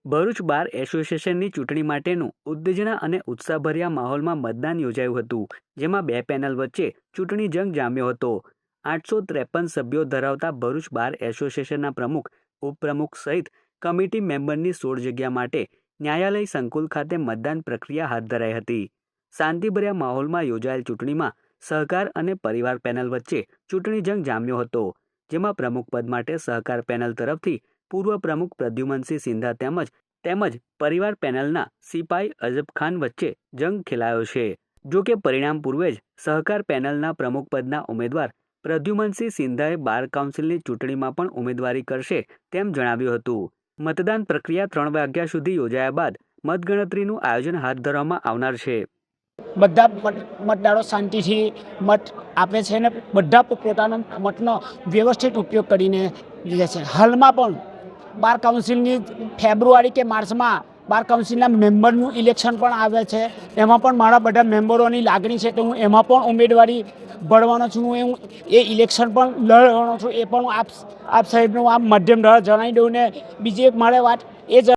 ભરૂચ બાર એસોસિએશનની ચૂંટણી માટેનું ઉત્તેજના અને ઉત્સાહભર્યા માહોલમાં મતદાન યોજાયું હતું, જેમાં બે પેનલ વચ્ચે ચૂંટણી જંગ જામ્યો હતો. 853 સભ્યો ધરાવતા ભરૂચ બાર એસોસિએશનના પ્રમુખ, ઉપપ્રમુખ સહિત કમિટી મેમ્બરની 16 જગ્યા માટે ન્યાયાલય સંકુલ ખાતે મતદાન પ્રક્રિયા હાથ ધરાઈ હતી. શાંતિભર્યા માહોલમાં યોજાયેલ ચૂંટણીમાં સહકાર અને પરિવાર પેનલ વચ્ચે ચૂંટણી જંગ જામ્યો હતો, જેમાં પ્રમુખ પદ માટે સહકાર પેનલ તરફથી પૂર્વ પ્રમુખ પ્રદ્યુમનસિંહ સિંધા તેમજ પરિવાર પેનલના સિપાઈ અજબ ખાન વચ્ચે જંગ ખેલાયો છે. જો કે પરિણામ પૂર્વે જ સહકાર પેનલના પ્રમુખ પદના ઉમેદવાર પ્રદ્યુમનસિંહ સિંધાએ બાર કાઉન્સિલની ચૂંટણીમાં પણ ઉમેદવારી કરશે તેમ જણાવ્યું હતું. મતદાન પ્રક્રિયા 3 વાગ્યા સુધી યોજાયા બાદ મતગણતરીનું આયોજન હાથ ધરવામાં આવનાર છે. બધા મતદારો શાંતિથી મત આપે છે અને બધા પોતાનો મતનો વ્યવસ્થિત ઉપયોગ કરીને લે છે. હાલમાં પણ બાર કાઉન્સિલની ફેબ્રુઆરી કે માર્ચમાં બાર કાઉન્સિલના મેમ્બરનું ઇલેક્શન પણ આવે છે. એમાં પણ મારા બધા મેમ્બરોની લાગણી છે તો હું એમાં પણ ઉમેદવારી ભરવાનો છું. હું એ ઇલેક્શન પણ લડવાનો છું. એ પણ આપ સાહેબનું આ માધ્યમ દ્વારા જણાવી દઉં. ને બીજી એક મારે વાત એ